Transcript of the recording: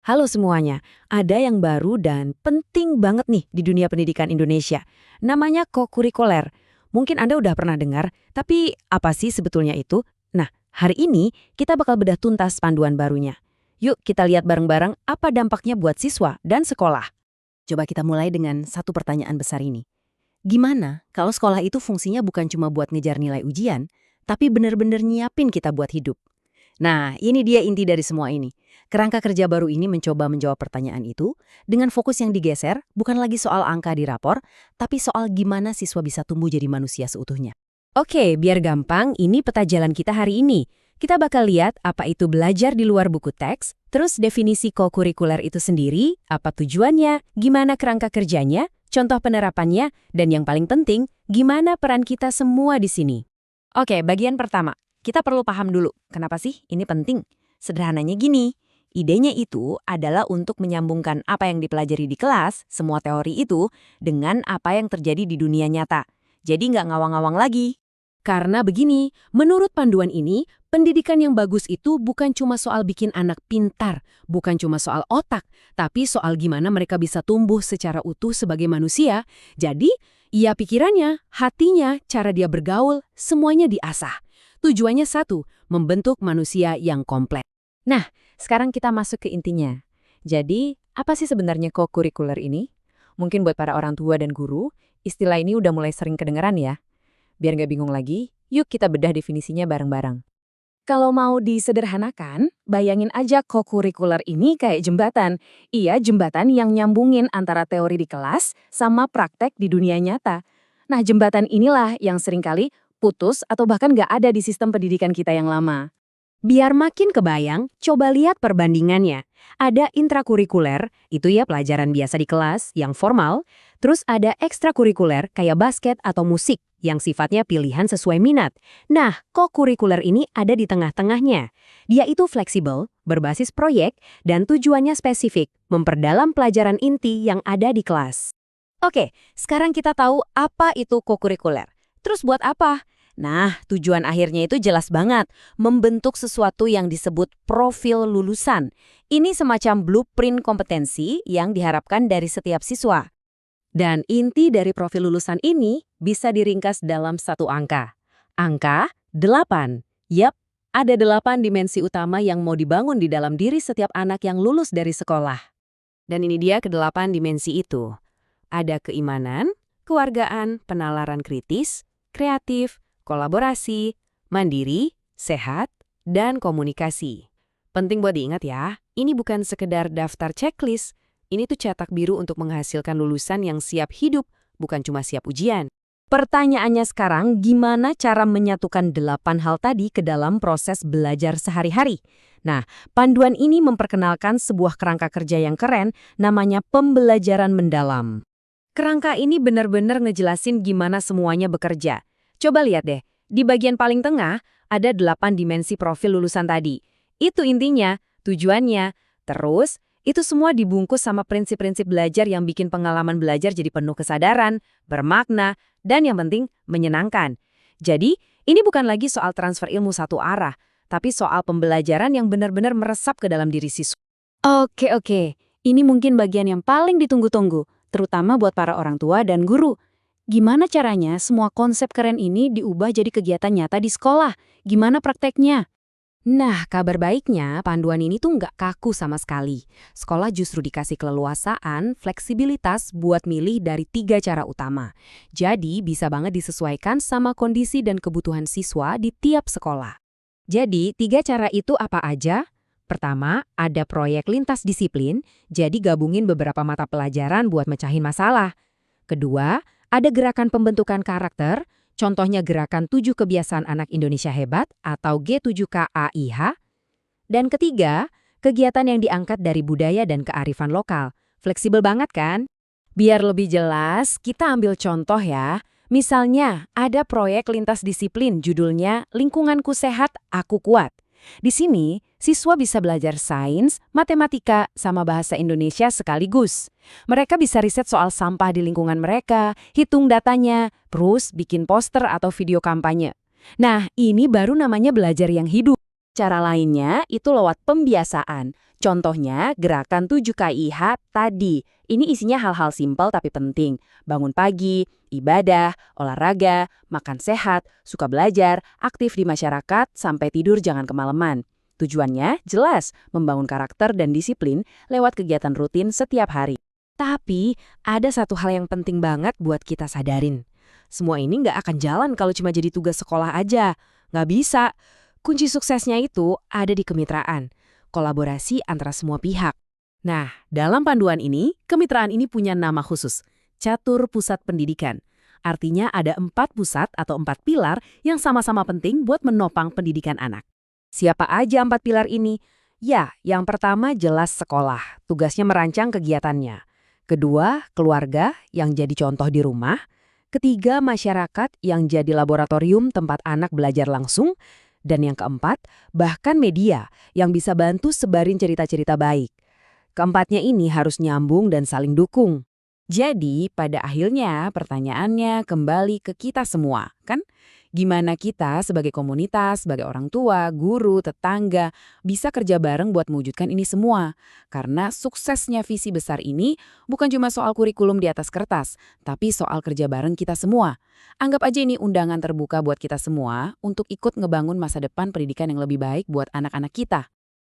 Halo semuanya, ada yang baru dan penting banget nih di dunia pendidikan Indonesia. Namanya kokurikuler. Mungkin Anda udah pernah dengar, tapi apa sih sebetulnya itu? Nah, hari ini kita bakal bedah tuntas panduan barunya. Yuk kita lihat bareng-bareng apa dampaknya buat siswa dan sekolah. Coba kita mulai dengan satu pertanyaan besar ini. Gimana kalau sekolah itu fungsinya bukan cuma buat ngejar nilai ujian, tapi benar-benar nyiapin kita buat hidup? Nah, ini dia inti dari semua ini. Kerangka kerja baru ini mencoba menjawab pertanyaan itu dengan fokus yang digeser, bukan lagi soal angka di rapor, tapi soal gimana siswa bisa tumbuh jadi manusia seutuhnya. Oke, biar gampang, ini peta jalan kita hari ini. Kita bakal lihat apa itu belajar di luar buku teks, terus definisi kokurikuler itu sendiri, apa tujuannya, gimana kerangka kerjanya, contoh penerapannya, dan yang paling penting, gimana peran kita semua di sini. Oke, bagian pertama. Kita perlu paham dulu, kenapa sih ini penting? Sederhananya gini, idenya itu adalah untuk menyambungkan apa yang dipelajari di kelas, semua teori itu, dengan apa yang terjadi di dunia nyata. Jadi nggak ngawang-ngawang lagi. Karena begini, menurut panduan ini, pendidikan yang bagus itu bukan cuma soal bikin anak pintar, bukan cuma soal otak, tapi soal gimana mereka bisa tumbuh secara utuh sebagai manusia. Jadi, ya pikirannya, hatinya, cara dia bergaul, semuanya diasah. Tujuannya satu, membentuk manusia yang komplit. Nah, sekarang kita masuk ke intinya. Jadi, apa sih sebenarnya kokurikuler ini? Mungkin buat para orang tua dan guru, istilah ini udah mulai sering kedengeran ya. Biar nggak bingung lagi, yuk kita bedah definisinya bareng-bareng. Kalau mau disederhanakan, bayangin aja kokurikuler ini kayak jembatan. Iya, jembatan yang nyambungin antara teori di kelas sama praktek di dunia nyata. Nah, jembatan inilah yang seringkali putus atau bahkan nggak ada di sistem pendidikan kita yang lama. Biar makin kebayang, coba lihat perbandingannya. Ada intrakurikuler, itu ya pelajaran biasa di kelas, yang formal. Terus ada ekstrakurikuler, kayak basket atau musik, yang sifatnya pilihan sesuai minat. Nah, kokurikuler ini ada di tengah-tengahnya. Dia itu fleksibel, berbasis proyek, dan tujuannya spesifik, memperdalam pelajaran inti yang ada di kelas. Oke, sekarang kita tahu apa itu kokurikuler. Terus buat apa? Nah, tujuan akhirnya itu jelas banget, membentuk sesuatu yang disebut profil lulusan. Ini semacam blueprint kompetensi yang diharapkan dari setiap siswa. Dan inti dari profil lulusan ini bisa diringkas dalam satu angka. Angka 8. Yap, ada 8 dimensi utama yang mau dibangun di dalam diri setiap anak yang lulus dari sekolah. Dan ini dia ke-8 dimensi itu. Ada keimanan, kewargaan, penalaran kritis, kreatif, kolaborasi, mandiri, sehat, dan komunikasi. Penting buat diingat ya, ini bukan sekedar daftar checklist. Ini tuh cetak biru untuk menghasilkan lulusan yang siap hidup, bukan cuma siap ujian. Pertanyaannya sekarang, gimana cara menyatukan 8 hal tadi ke dalam proses belajar sehari-hari? Nah, panduan ini memperkenalkan sebuah kerangka kerja yang keren, namanya pembelajaran mendalam. Kerangka ini benar-benar ngejelasin gimana semuanya bekerja. Coba lihat deh, di bagian paling tengah ada 8 dimensi profil lulusan tadi. Itu intinya, tujuannya. Terus, itu semua dibungkus sama prinsip-prinsip belajar yang bikin pengalaman belajar jadi penuh kesadaran, bermakna, dan yang penting, menyenangkan. Jadi, ini bukan lagi soal transfer ilmu satu arah, tapi soal pembelajaran yang benar-benar meresap ke dalam diri siswa. Oke. Ini mungkin bagian yang paling ditunggu-tunggu, terutama buat para orang tua dan guru. Gimana caranya semua konsep keren ini diubah jadi kegiatan nyata di sekolah? Gimana prakteknya? Nah, kabar baiknya, panduan ini tuh nggak kaku sama sekali. Sekolah justru dikasih keleluasaan, fleksibilitas buat milih dari 3 cara utama. Jadi, bisa banget disesuaikan sama kondisi dan kebutuhan siswa di tiap sekolah. Jadi, 3 cara itu apa aja? Pertama, ada proyek lintas disiplin, jadi gabungin beberapa mata pelajaran buat mecahin masalah. Kedua, ada gerakan pembentukan karakter, contohnya gerakan 7 kebiasaan anak Indonesia hebat atau G7KAIH. Dan ketiga, kegiatan yang diangkat dari budaya dan kearifan lokal. Fleksibel banget kan? Biar lebih jelas, kita ambil contoh ya. Misalnya, ada proyek lintas disiplin judulnya Lingkunganku Sehat, Aku Kuat. Di sini, siswa bisa belajar sains, matematika, sama bahasa Indonesia sekaligus. Mereka bisa riset soal sampah di lingkungan mereka, hitung datanya, terus bikin poster atau video kampanye. Nah, ini baru namanya belajar yang hidup. Cara lainnya itu lewat pembiasaan. Contohnya gerakan 7 KIH tadi. Ini isinya hal-hal simpel tapi penting. Bangun pagi, ibadah, olahraga, makan sehat, suka belajar, aktif di masyarakat, sampai tidur jangan kemalaman. Tujuannya jelas, membangun karakter dan disiplin lewat kegiatan rutin setiap hari. Tapi ada satu hal yang penting banget buat kita sadarin. Semua ini nggak akan jalan kalau cuma jadi tugas sekolah aja. Nggak bisa. Kunci suksesnya itu ada di kemitraan, kolaborasi antara semua pihak. Nah, dalam panduan ini, kemitraan ini punya nama khusus, Catur Pusat Pendidikan. Artinya ada 4 pusat atau 4 pilar yang sama-sama penting buat menopang pendidikan anak. Siapa aja 4 pilar ini? Ya, yang pertama jelas sekolah, tugasnya merancang kegiatannya. Kedua, keluarga yang jadi contoh di rumah. Ketiga, masyarakat yang jadi laboratorium tempat anak belajar langsung. Dan yang keempat, bahkan media yang bisa bantu sebarin cerita-cerita baik. Keempatnya ini harus nyambung dan saling dukung. Jadi, pada akhirnya pertanyaannya kembali ke kita semua, kan? Gimana kita sebagai komunitas, sebagai orang tua, guru, tetangga, bisa kerja bareng buat mewujudkan ini semua? Karena suksesnya visi besar ini bukan cuma soal kurikulum di atas kertas, tapi soal kerja bareng kita semua. Anggap aja ini undangan terbuka buat kita semua untuk ikut ngebangun masa depan pendidikan yang lebih baik buat anak-anak kita.